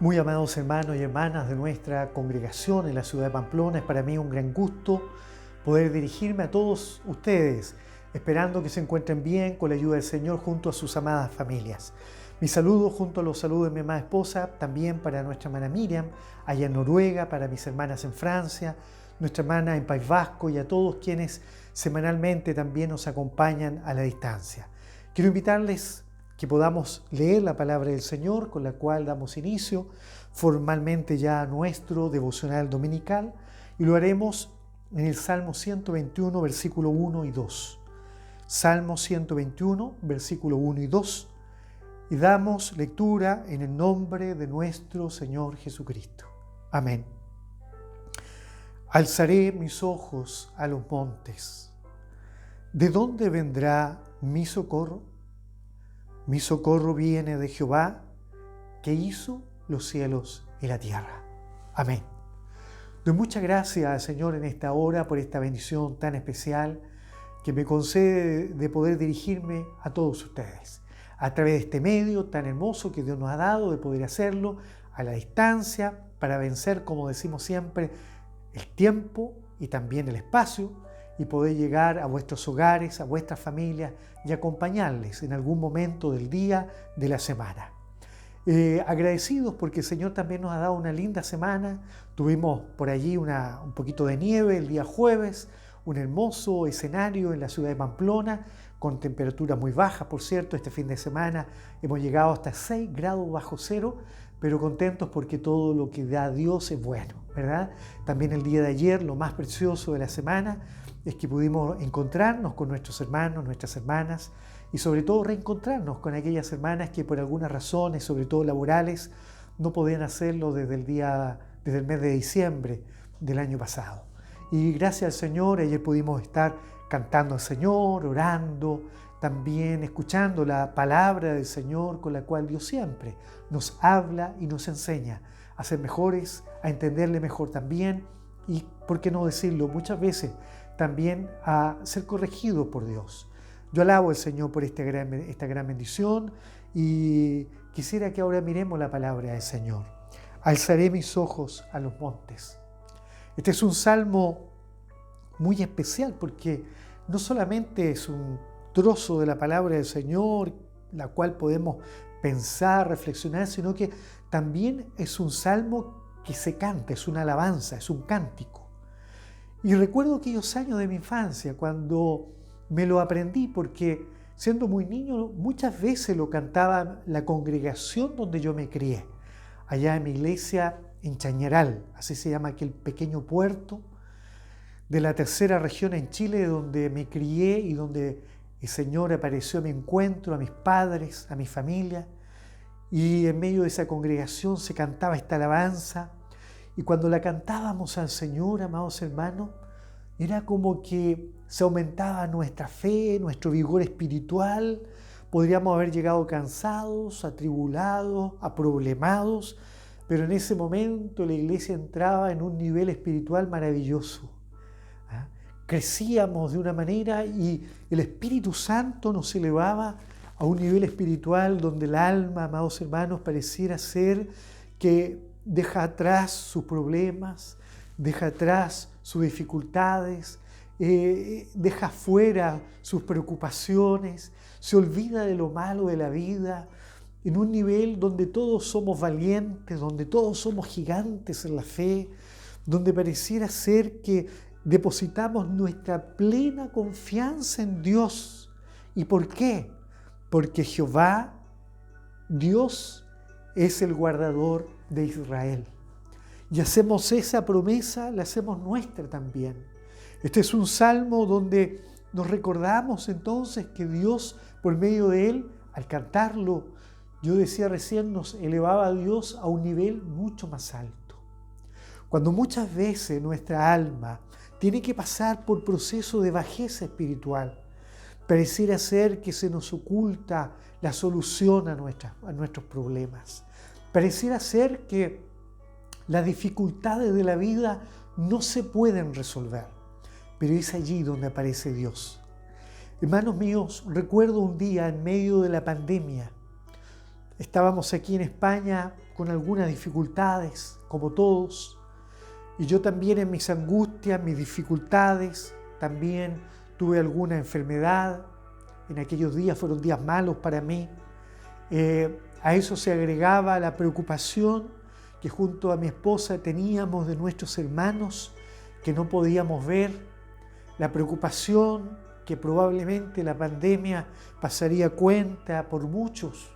Muy amados hermanos y hermanas de nuestra congregación en la ciudad de Pamplona, es para mí un gran gusto poder dirigirme a todos ustedes, esperando que se encuentren bien con la ayuda del Señor junto a sus amadas familias. Mi saludo junto a los saludos de mi amada esposa, también para nuestra hermana Miriam, allá en Noruega, para mis hermanas en Francia, nuestra hermana en País Vasco y a todos quienes semanalmente también nos acompañan a la distancia. Quiero invitarles que podamos leer la palabra del Señor, con la cual damos inicio formalmente ya a nuestro devocional dominical, y lo haremos en el Salmo 121, versículo 1 y 2. Salmo 121, versículo 1 y 2, y damos lectura en el nombre de nuestro Señor Jesucristo. Amén. Alzaré mis ojos a los montes. ¿De dónde vendrá mi socorro? Mi socorro viene de Jehová, que hizo los cielos y la tierra. Amén. Doy muchas gracias al Señor en esta hora por esta bendición tan especial que me concede de poder dirigirme a todos ustedes a través de este medio tan hermoso que Dios nos ha dado, de poder hacerlo a la distancia para vencer, como decimos siempre, el tiempo y también el espacio, y poder llegar a vuestros hogares, a vuestras familias y acompañarles en algún momento del día, de la semana. Agradecidos porque el Señor también nos ha dado una linda semana. Tuvimos por allí un poquito de nieve el día jueves, un hermoso escenario en la ciudad de Pamplona, con temperaturas muy bajas, por cierto. Este fin de semana hemos llegado hasta 6 grados bajo cero, pero contentos porque todo lo que da Dios es bueno, ¿verdad? También el día de ayer, lo más precioso de la semana, es que pudimos encontrarnos con nuestros hermanos, nuestras hermanas, y sobre todo reencontrarnos con aquellas hermanas que por algunas razones, sobre todo laborales, no podían hacerlo desde el mes de diciembre del año pasado. Y gracias al Señor, ayer pudimos estar cantando al Señor, orando, también escuchando la palabra del Señor, con la cual Dios siempre nos habla y nos enseña a ser mejores, a entenderle mejor también, y, por qué no decirlo, muchas veces también a ser corregidos por Dios. Yo alabo al Señor por esta gran bendición y quisiera que ahora miremos la palabra del Señor. Alzaré mis ojos a los montes. Este es un salmo muy especial porque no solamente es un trozo de la palabra del Señor, la cual podemos pensar, reflexionar, sino que también es un salmo que se canta, es una alabanza, es un cántico. Y recuerdo aquellos años de mi infancia cuando me lo aprendí, porque siendo muy niño muchas veces lo cantaba la congregación donde yo me crié, allá en mi iglesia en Chañaral, así se llama aquel pequeño puerto de la tercera región en Chile, donde me crié y donde el Señor apareció a mi encuentro, a mis padres, a mi familia, y en medio de esa congregación se cantaba esta alabanza. Y cuando la cantábamos al Señor, amados hermanos, era como que se aumentaba nuestra fe, nuestro vigor espiritual. Podríamos haber llegado cansados, atribulados, aproblemados, pero en ese momento la iglesia entraba en un nivel espiritual maravilloso. Crecíamos de una manera y el Espíritu Santo nos elevaba a un nivel espiritual donde el alma, amados hermanos, pareciera ser que deja atrás sus problemas, deja atrás sus dificultades, deja fuera sus preocupaciones, se olvida de lo malo de la vida, en un nivel donde todos somos valientes, donde todos somos gigantes en la fe, donde pareciera ser que depositamos nuestra plena confianza en Dios. ¿Y por qué? Porque Jehová, Dios, es el guardador de Israel. Y hacemos esa promesa, la hacemos nuestra también. Este es un salmo donde nos recordamos entonces que Dios, por medio de él, al cantarlo, yo decía recién, nos elevaba a Dios a un nivel mucho más alto. Cuando muchas veces nuestra alma tiene que pasar por proceso de bajeza espiritual, pareciera ser que se nos oculta la solución a nuestros problemas. Pareciera ser que las dificultades de la vida no se pueden resolver, pero es allí donde aparece Dios. Hermanos míos, recuerdo un día en medio de la pandemia, Estábamos aquí en España con algunas dificultades, como todos, y yo también en mis angustias, mis dificultades, también tuve alguna enfermedad. En aquellos días fueron días malos para mí. A eso se agregaba la preocupación que junto a mi esposa teníamos de nuestros hermanos que no podíamos ver, la preocupación que probablemente la pandemia pasaría cuenta por muchos,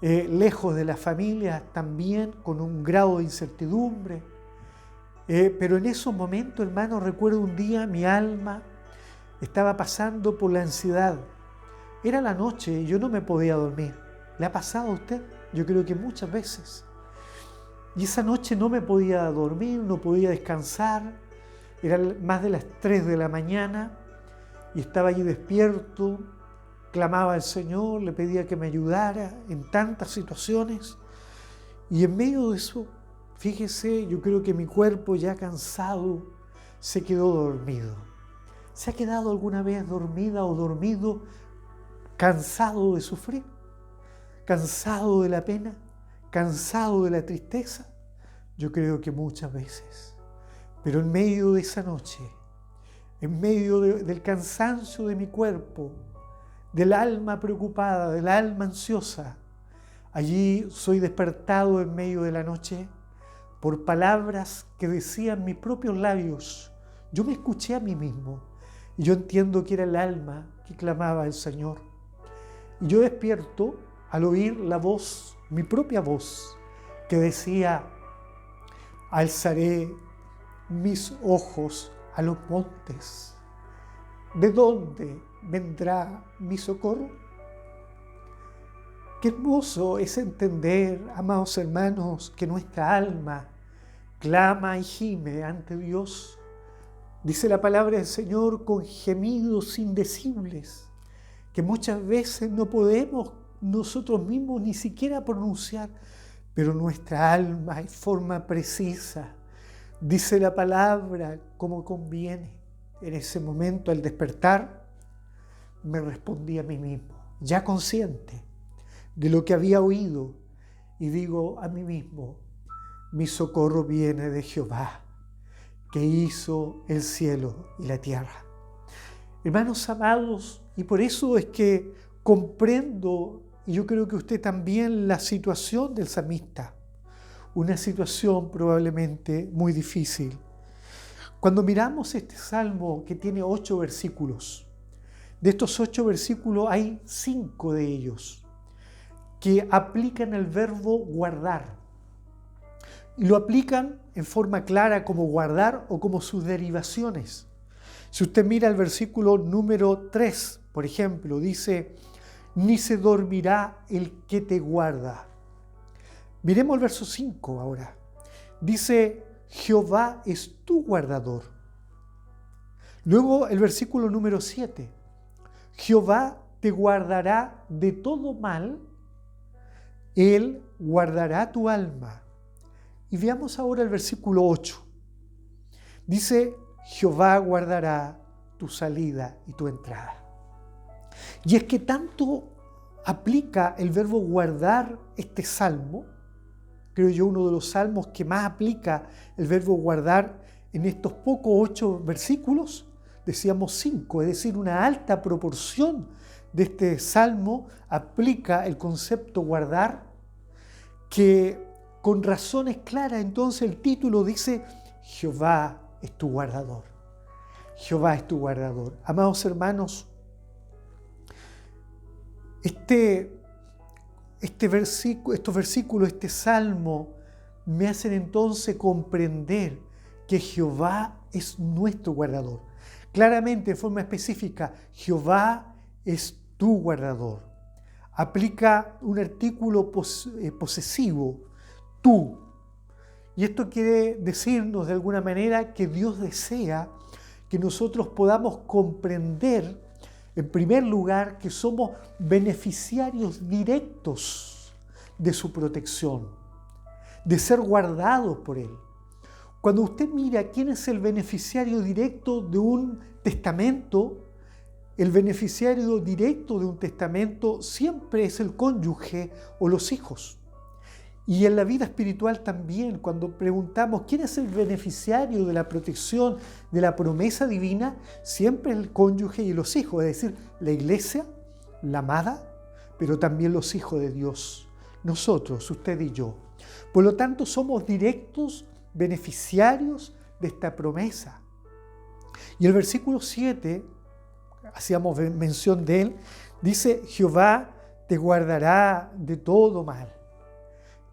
lejos de la familia también con un grado de incertidumbre. Pero en esos momentos, hermano, recuerdo un día mi alma estaba pasando por la ansiedad. Era la noche y yo no me podía dormir. ¿Le ha pasado a usted? Yo creo que muchas veces. Y esa noche no me podía dormir, no podía descansar. Eran más de las 3 de la mañana y estaba allí despierto. Clamaba al Señor, le pedía que me ayudara en tantas situaciones. Y en medio de eso, fíjese, yo creo que mi cuerpo ya cansado se quedó dormido. ¿Se ha quedado alguna vez dormida o dormido, cansado de sufrir? ¿Cansado de la pena? ¿Cansado de la tristeza? Yo creo que muchas veces. Pero en medio de esa noche, en medio del cansancio de mi cuerpo, del alma preocupada, del alma ansiosa, allí soy despertado en medio de la noche por palabras que decían mis propios labios. Yo me escuché a mí mismo y yo entiendo que era el alma que clamaba al Señor. Y yo despierto al oír la voz, mi propia voz, que decía: alzaré mis ojos a los montes. ¿De dónde vendrá mi socorro? Qué hermoso es entender, amados hermanos, que nuestra alma clama y gime ante Dios. Dice la palabra del Señor con gemidos indecibles, que muchas veces no podemos nosotros mismos ni siquiera pronunciar, pero nuestra alma en forma precisa dice la palabra como conviene. En ese momento, al despertar, me respondí a mí mismo, ya consciente de lo que había oído, y digo a mí mismo: mi socorro viene de Jehová, que hizo el cielo y la tierra. Hermanos amados, y por eso es que comprendo, y yo creo que usted también, la situación del salmista, una situación probablemente muy difícil. Cuando miramos este salmo que tiene 8 versículos, de estos 8 versículos hay 5 de ellos que aplican el verbo guardar. Y lo aplican en forma clara como guardar o como sus derivaciones. Si usted mira el versículo número 3, por ejemplo, dice: ni se dormirá el que te guarda. Miremos el verso 5 ahora. Dice: Jehová es tu guardador. Luego el versículo número 7. Jehová te guardará de todo mal, Él guardará tu alma. Y veamos ahora el versículo 8. Dice: Jehová guardará tu salida y tu entrada. Y es que tanto aplica el verbo guardar este salmo, creo yo uno de los salmos que más aplica el verbo guardar en estos pocos 8 versículos, decíamos 5, es decir, una alta proporción de este salmo aplica el concepto guardar, que con razones claras entonces el título dice: Jehová es tu guardador. Jehová es tu guardador. Amados hermanos, estos versículos, este salmo, me hacen entonces comprender que Jehová es nuestro guardador. Claramente, de forma específica, Jehová es tu guardador. Aplica un artículo posesivo, tú. Y esto quiere decirnos de alguna manera que Dios desea que nosotros podamos comprender, en primer lugar, que somos beneficiarios directos de su protección, de ser guardados por Él. Cuando usted mira quién es el beneficiario directo de un testamento, el beneficiario directo de un testamento siempre es el cónyuge o los hijos. Y en la vida espiritual también, cuando preguntamos quién es el beneficiario de la protección, de la promesa divina, siempre el cónyuge y los hijos, es decir, la iglesia, la amada, pero también los hijos de Dios, nosotros, usted y yo. Por lo tanto, somos directos beneficiarios de esta promesa. Y el versículo 7, hacíamos mención de él, dice: Jehová te guardará de todo mal.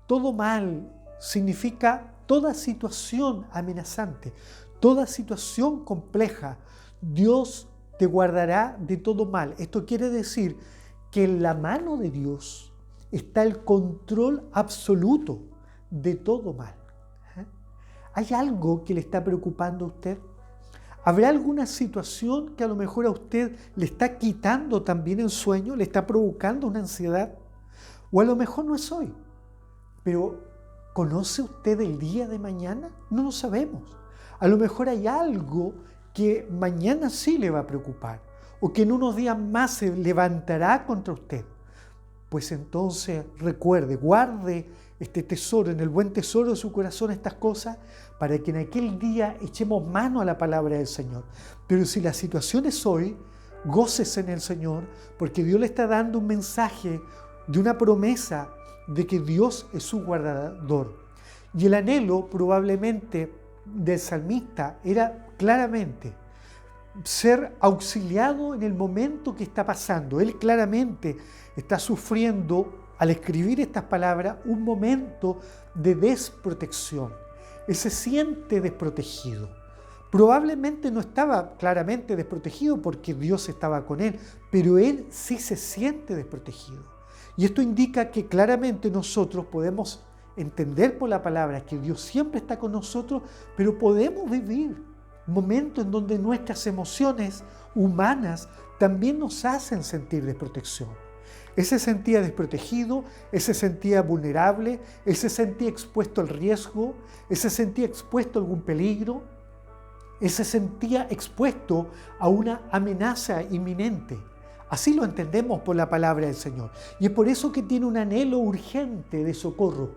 Todo mal significa toda situación amenazante, toda situación compleja. Dios te guardará de todo mal. Esto quiere decir que en la mano de Dios está el control absoluto de todo mal. ¿Hay algo que le está preocupando a usted? ¿Habrá alguna situación que a lo mejor a usted le está quitando también el sueño, le está provocando una ansiedad? O a lo mejor no es hoy. Pero, ¿conoce usted el día de mañana? No lo sabemos. A lo mejor hay algo que mañana sí le va a preocupar o que en unos días más se levantará contra usted. Pues entonces recuerde, guarde este tesoro, en el buen tesoro de su corazón estas cosas, para que en aquel día echemos mano a la palabra del Señor. Pero si la situación es hoy, gócese en el Señor, porque Dios le está dando un mensaje de una promesa de que Dios es su guardador. Y el anhelo probablemente del salmista era claramente ser auxiliado en el momento que está pasando. Él claramente está sufriendo, al escribir estas palabras, un momento de desprotección. Él se siente desprotegido. Probablemente no estaba claramente desprotegido porque Dios estaba con él, pero él sí se siente desprotegido. Y esto indica que claramente nosotros podemos entender por la palabra que Dios siempre está con nosotros, pero podemos vivir momentos en donde nuestras emociones humanas también nos hacen sentir desprotección. Él se sentía desprotegido, él se sentía vulnerable, él se sentía expuesto al riesgo, él se sentía expuesto a algún peligro, él se sentía expuesto a una amenaza inminente. Así lo entendemos por la palabra del Señor. Y es por eso que tiene un anhelo urgente de socorro,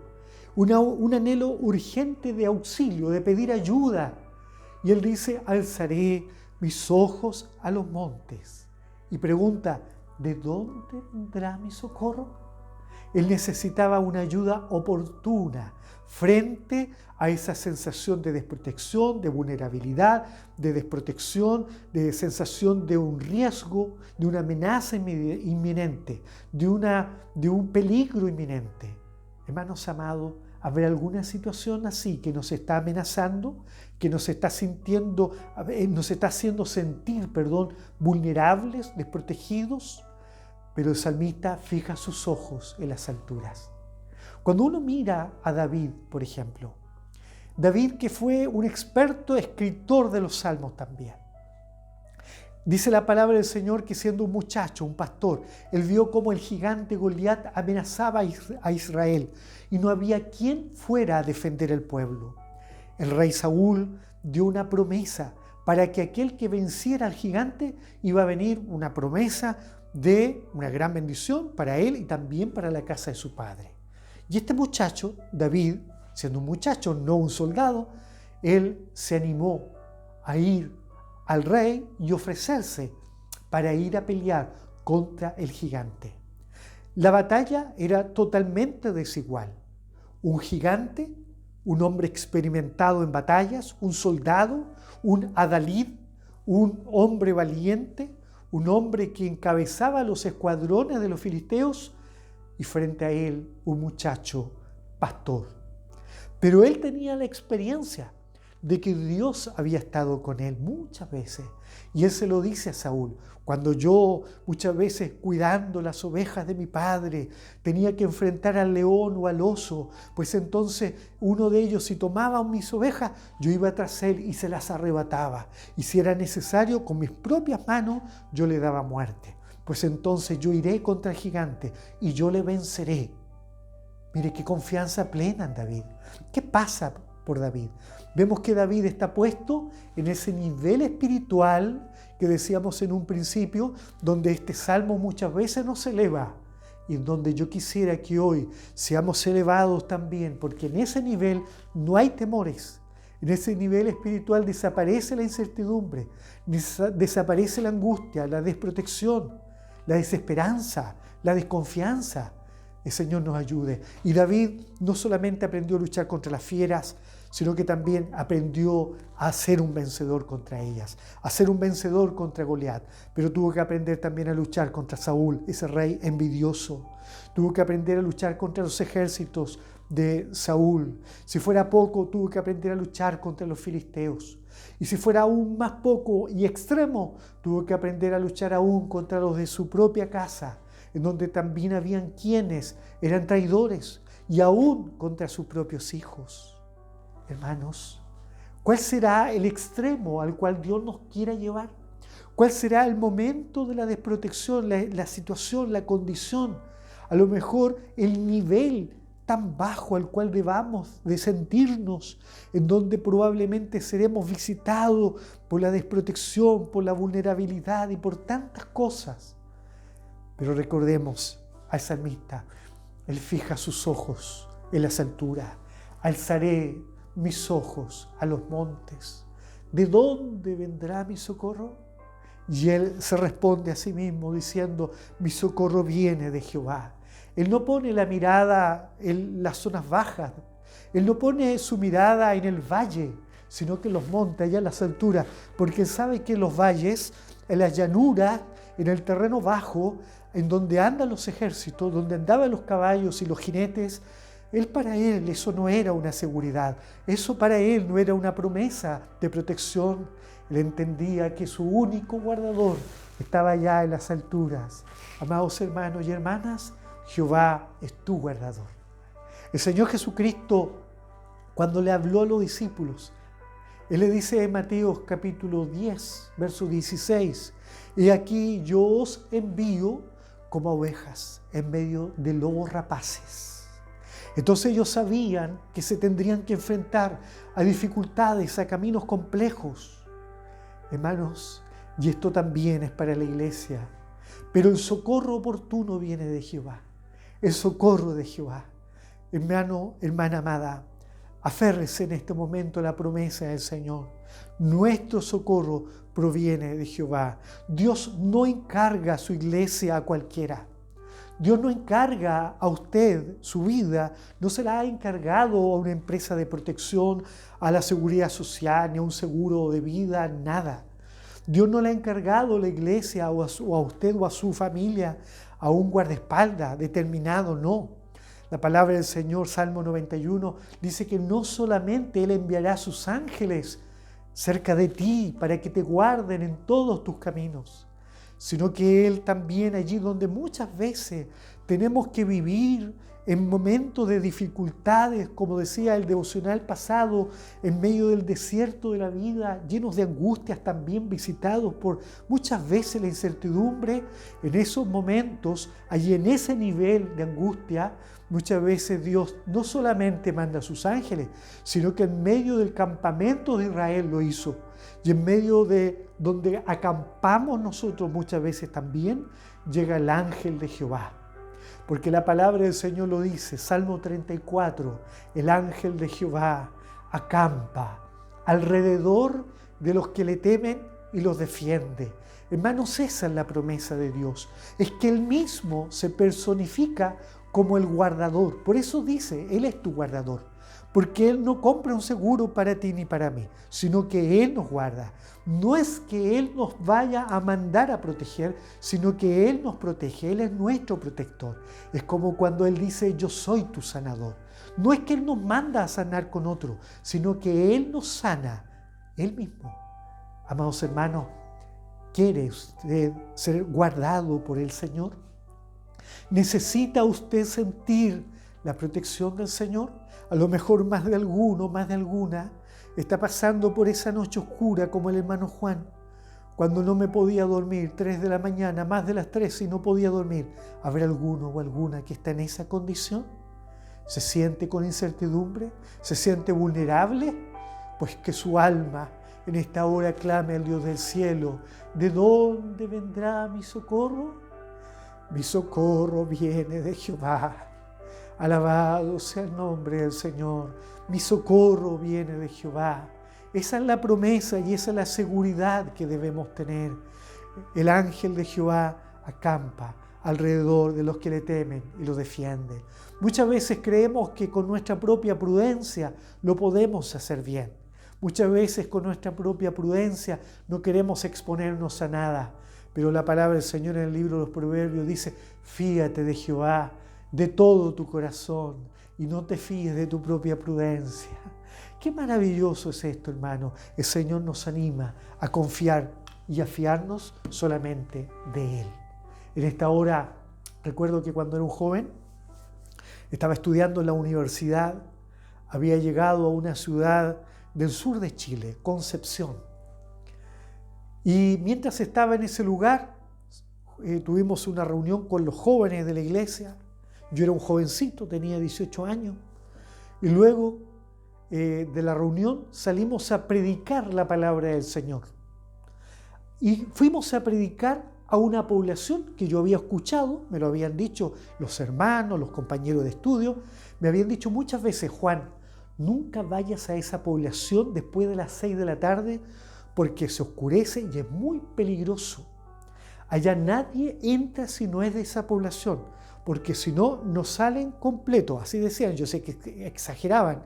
un anhelo urgente de auxilio, de pedir ayuda. Y él dice: alzaré mis ojos a los montes. Y pregunta: ¿de dónde vendrá mi socorro? Él necesitaba una ayuda oportuna frente a esa sensación de desprotección, de vulnerabilidad, de desprotección, de sensación de un riesgo, de una amenaza inminente, de un peligro inminente. Hermanos amados, ¿habrá alguna situación así que nos está amenazando, que nos está haciendo sentir, vulnerables, desprotegidos? Pero el salmista fija sus ojos en las alturas. Cuando uno mira a David, por ejemplo, David, que fue un experto escritor de los salmos también, dice la palabra del Señor que siendo un muchacho, un pastor, él vio cómo el gigante Goliat amenazaba a Israel y no había quien fuera a defender el pueblo. El rey Saúl dio una promesa para que aquel que venciera al gigante iba a venir una promesa de una gran bendición para él y también para la casa de su padre. Y este muchacho, David, siendo un muchacho, no un soldado, él se animó a ir al rey y ofrecerse para ir a pelear contra el gigante. La batalla era totalmente desigual. Un gigante, un hombre experimentado en batallas, un soldado, un adalid, un hombre valiente, un hombre que encabezaba los escuadrones de los filisteos, y frente a él un muchacho pastor. Pero él tenía la experiencia de que Dios había estado con él muchas veces. Y él se lo dice a Saúl: cuando yo muchas veces cuidando las ovejas de mi padre tenía que enfrentar al león o al oso, pues entonces uno de ellos, si tomaba mis ovejas, yo iba tras él y se las arrebataba. Y si era necesario, con mis propias manos yo le daba muerte. Pues entonces yo iré contra el gigante y yo le venceré. Mire qué confianza plena en David. ¿Qué pasa por David. Vemos que David está puesto en ese nivel espiritual que decíamos en un principio, donde este salmo muchas veces nos eleva y en donde yo quisiera que hoy seamos elevados también, porque en ese nivel no hay temores. En ese nivel espiritual desaparece la incertidumbre, desaparece la angustia, la desprotección, la desesperanza, la desconfianza. El Señor nos ayude. Y David no solamente aprendió a luchar contra las fieras, sino que también aprendió a ser un vencedor contra ellas, a ser un vencedor contra Goliat. Pero tuvo que aprender también a luchar contra Saúl, ese rey envidioso. Tuvo que aprender a luchar contra los ejércitos de Saúl. Si fuera poco, tuvo que aprender a luchar contra los filisteos. Y si fuera aún más poco y extremo, tuvo que aprender a luchar aún contra los de su propia casa, en donde también habían quienes eran traidores, y aún contra sus propios hijos. Hermanos, ¿cuál será el extremo al cual Dios nos quiera llevar? ¿Cuál será el momento de la desprotección, la situación, la condición? A lo mejor el nivel tan bajo al cual debamos de sentirnos, en donde probablemente seremos visitados por la desprotección, por la vulnerabilidad y por tantas cosas. Pero recordemos al salmista, él fija sus ojos en las alturas. Alzaré mis ojos a los montes. ¿De dónde vendrá mi socorro? Y él se responde a sí mismo diciendo, mi socorro viene de Jehová. Él no pone la mirada en las zonas bajas, él no pone su mirada en el valle, sino que en los montes, allá en las alturas, porque él sabe que en los valles, en las llanuras, en el terreno bajo, en donde andan los ejércitos, donde andaban los caballos y los jinetes, para él eso no era una seguridad, eso para él no era una promesa de protección. Él entendía que su único guardador estaba allá en las alturas. Amados hermanos y hermanas, Jehová es tu guardador. El Señor Jesucristo, cuando le habló a los discípulos, Él le dice en Mateo capítulo 10, verso 16, «He aquí yo os envío como ovejas en medio de lobos rapaces». Entonces ellos sabían que se tendrían que enfrentar a dificultades, a caminos complejos. Hermanos, y esto también es para la iglesia, pero el socorro oportuno viene de Jehová. El socorro de Jehová. Hermano, hermana amada, aférrese en este momento a la promesa del Señor. Nuestro socorro proviene de Jehová. Dios no encarga su iglesia a cualquiera. Dios no encarga a usted su vida, no se la ha encargado a una empresa de protección, a la seguridad social, ni a un seguro de vida, nada. Dios no le ha encargado a la iglesia a usted o a su familia a un guardaespaldas determinado, no. La palabra del Señor, Salmo 91, dice que no solamente Él enviará a sus ángeles cerca de ti para que te guarden en todos tus caminos, sino que Él también allí donde muchas veces tenemos que vivir en momentos de dificultades, como decía el devocional pasado, en medio del desierto de la vida, llenos de angustias también visitados por muchas veces la incertidumbre. En esos momentos, allí en ese nivel de angustia, muchas veces Dios no solamente manda a sus ángeles, sino que en medio del campamento de Israel lo hizo. Y en medio de donde acampamos nosotros muchas veces también, llega el ángel de Jehová. Porque la palabra del Señor lo dice, Salmo 34, el ángel de Jehová acampa alrededor de los que le temen y los defiende. Hermanos, esa es la promesa de Dios. Es que Él mismo se personifica como el guardador. Por eso dice, Él es tu guardador. Porque Él no compra un seguro para ti ni para mí, sino que Él nos guarda. No es que Él nos vaya a mandar a proteger, sino que Él nos protege. Él es nuestro protector. Es como cuando Él dice, yo soy tu sanador. No es que Él nos manda a sanar con otro, sino que Él nos sana, Él mismo. Amados hermanos, ¿quiere usted ser guardado por el Señor? ¿Necesita usted sentir la protección del Señor? A lo mejor más de alguno, más de alguna, está pasando por esa noche oscura como el hermano Juan, cuando no me podía dormir, 3 de la mañana, más de las 3 y no podía dormir. ¿Habrá alguno o alguna que está en esa condición? ¿Se siente con incertidumbre? ¿Se siente vulnerable? Pues que su alma en esta hora clame al Dios del cielo. ¿De dónde vendrá mi socorro? Mi socorro viene de Jehová. Alabado sea el nombre del Señor. Mi socorro viene de Jehová. Esa es la promesa y esa es la seguridad que debemos tener. El ángel de Jehová acampa alrededor de los que le temen y los defiende. Muchas veces creemos que con nuestra propia prudencia lo podemos hacer bien. Muchas veces con nuestra propia prudencia no queremos exponernos a nada. Pero la palabra del Señor en el libro de los Proverbios dice: fíate de Jehová de todo tu corazón y no te fíes de tu propia prudencia. Qué maravilloso es esto, hermano. El Señor nos anima a confiar y a fiarnos solamente de Él. En esta hora, recuerdo que cuando era un joven, estaba estudiando en la universidad, había llegado a una ciudad del sur de Chile, Concepción. Y mientras estaba en ese lugar, tuvimos una reunión con los jóvenes de la iglesia. Yo era un jovencito, tenía 18 años. Y luego de la reunión salimos a predicar la palabra del Señor. Y fuimos a predicar a una población que yo había escuchado, me lo habían dicho los hermanos, los compañeros de estudio, me habían dicho muchas veces: Juan, nunca vayas a esa población después de las 6 de la tarde porque se oscurece y es muy peligroso. Allá nadie entra si no es de esa población, porque si no, no salen completos. Así decían, yo sé que exageraban,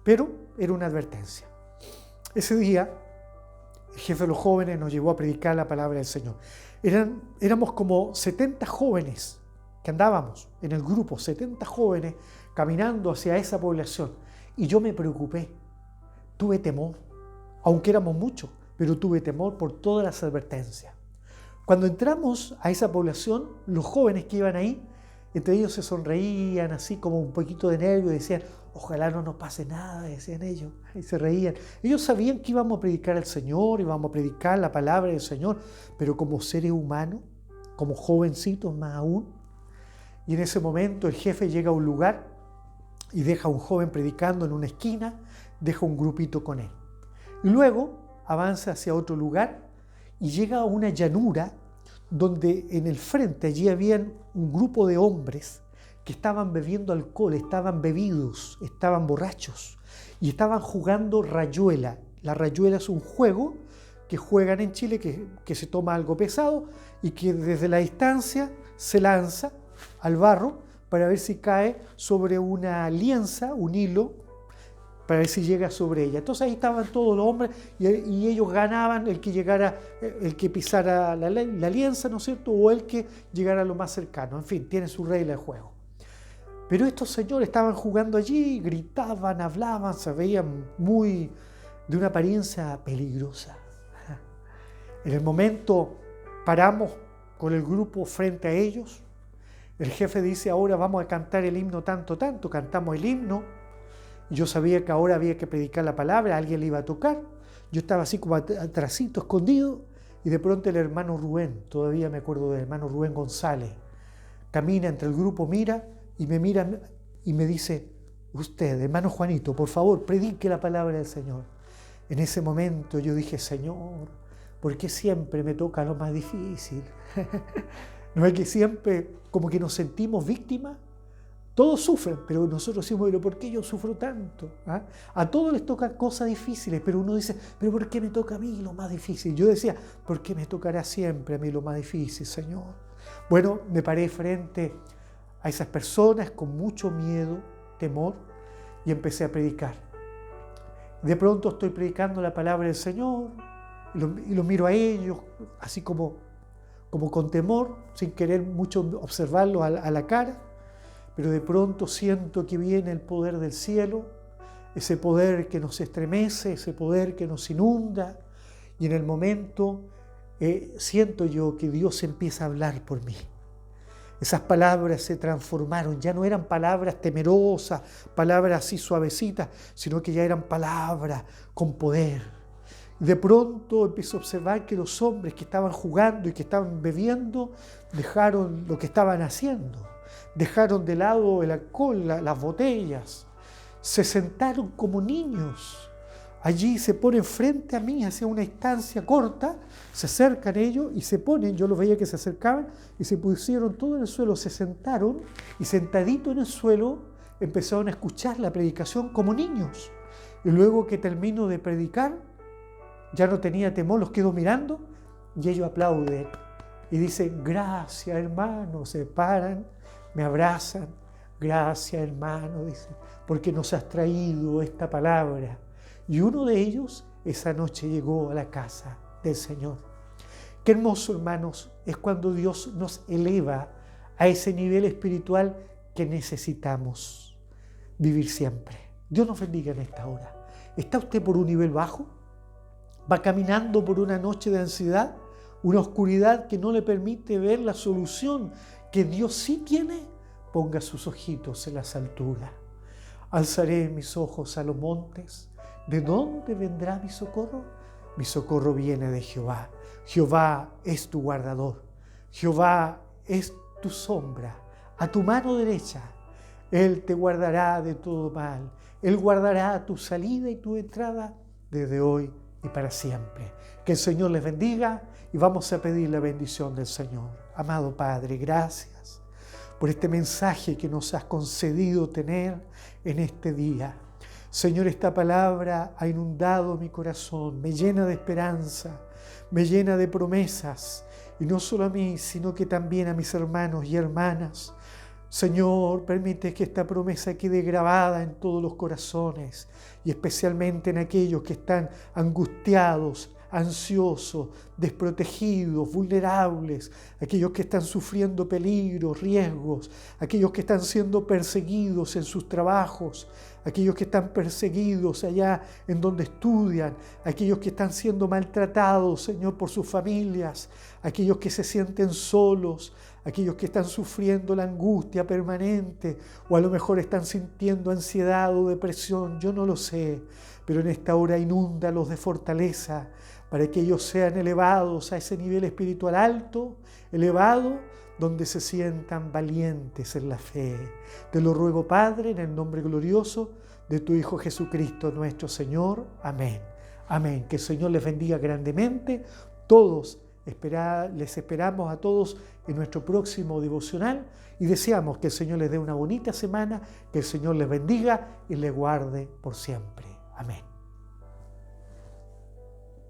pero era una advertencia. Ese día, el jefe de los jóvenes nos llevó a predicar la palabra del Señor. Éramos como 70 jóvenes que andábamos en el grupo, 70 jóvenes caminando hacia esa población. Y yo me preocupé, tuve temor, aunque éramos muchos, pero tuve temor por todas las advertencias. Cuando entramos a esa población, los jóvenes que iban ahí, entre ellos se sonreían así como un poquito de nervio y decían: ojalá no nos pase nada, decían ellos, y se reían. Ellos sabían que íbamos a predicar al Señor, íbamos a predicar la palabra del Señor, pero como seres humanos, como jovencitos más aún. Y en ese momento el jefe llega a un lugar y deja a un joven predicando en una esquina, deja un grupito con él. Y luego avanza hacia otro lugar y llega a una llanura donde en el frente allí habían un grupo de hombres que estaban bebiendo alcohol, estaban bebidos, estaban borrachos y estaban jugando rayuela. La rayuela es un juego que juegan en Chile, que se toma algo pesado y que desde la distancia se lanza al barro para ver si cae sobre una lienza, un hilo, para ver si llega sobre ella. Entonces ahí estaban todos los hombres y ellos ganaban el que pisara la lienza, ¿no es cierto? O el que llegara lo más cercano. En fin, tiene su regla de juego. Pero estos señores estaban jugando allí, gritaban, hablaban, se veían de una apariencia peligrosa. En el momento paramos con el grupo frente a ellos. El jefe dice: ahora vamos a cantar el himno tanto, cantamos el himno. Yo sabía que ahora había que predicar la palabra, alguien le iba a tocar. Yo estaba así como atrasito, escondido, y de pronto el hermano Rubén, todavía me acuerdo del hermano Rubén González, camina entre el grupo, mira y me dice: usted, hermano Juanito, por favor, predique la palabra del Señor. En ese momento yo dije: Señor, ¿por qué siempre me toca lo más difícil? ¿No es que siempre como que nos sentimos víctimas? Todos sufren, pero nosotros decimos: ¿pero por qué yo sufro tanto? ¿Ah? A todos les tocan cosas difíciles, pero uno dice: ¿pero por qué me toca a mí lo más difícil? Yo decía: ¿por qué me tocará siempre a mí lo más difícil, Señor? Bueno, me paré frente a esas personas con mucho miedo, temor, y empecé a predicar. De pronto estoy predicando la palabra del Señor y los miro a ellos así como con temor, sin querer mucho observarlos a la cara. Pero de pronto siento que viene el poder del cielo, ese poder que nos estremece, ese poder que nos inunda, y en el momento siento yo que Dios empieza a hablar por mí. Esas palabras se transformaron, ya no eran palabras temerosas, palabras así suavecitas, sino que ya eran palabras con poder. De pronto empiezo a observar que los hombres que estaban jugando y que estaban bebiendo dejaron lo que estaban haciendo. dejaron de lado el alcohol, las botellas, se sentaron como niños. Allí se ponen frente a mí, hacia una distancia corta, se acercan ellos y se ponen, yo los veía que se acercaban y se pusieron todo en el suelo, se sentaron y sentaditos en el suelo empezaron a escuchar la predicación como niños. Y luego que termino de predicar, ya no tenía temor, los quedo mirando y ellos aplauden y dicen, gracias hermano, se paran, me abrazan, gracias hermano, dicen, porque nos has traído esta palabra. Y uno de ellos esa noche llegó a la casa del Señor. Qué hermoso, hermanos, es cuando Dios nos eleva a ese nivel espiritual que necesitamos vivir siempre. Dios nos bendiga en esta hora. ¿Está usted por un nivel bajo? ¿Va caminando por una noche de ansiedad? ¿Una oscuridad que no le permite ver la solución que Dios sí tiene? Ponga sus ojitos en las alturas. Alzaré mis ojos a los montes. ¿De dónde vendrá mi socorro? Mi socorro viene de Jehová. Jehová es tu guardador. Jehová es tu sombra. A tu mano derecha. Él te guardará de todo mal. Él guardará tu salida y tu entrada desde hoy y para siempre. Que el Señor les bendiga y vamos a pedir la bendición del Señor. Amado Padre, gracias por este mensaje que nos has concedido tener en este día. Señor, esta palabra ha inundado mi corazón, me llena de esperanza, me llena de promesas, y no solo a mí, sino que también a mis hermanos y hermanas. Señor, permite que esta promesa quede grabada en todos los corazones, y especialmente en aquellos que están angustiados, ansiosos, desprotegidos, vulnerables, aquellos que están sufriendo peligros, riesgos, aquellos que están siendo perseguidos en sus trabajos, aquellos que están perseguidos allá en donde estudian, aquellos que están siendo maltratados, Señor, por sus familias, aquellos que se sienten solos, aquellos que están sufriendo la angustia permanente o a lo mejor están sintiendo ansiedad o depresión, yo no lo sé, pero en esta hora inúndalos de fortaleza para que ellos sean elevados a ese nivel espiritual alto, elevado, donde se sientan valientes en la fe. Te lo ruego, Padre, en el nombre glorioso de tu Hijo Jesucristo, nuestro Señor. Amén. Amén. Que el Señor les bendiga grandemente. Todos les esperamos a todos en nuestro próximo devocional y deseamos que el Señor les dé una bonita semana, que el Señor les bendiga y les guarde por siempre. Amén.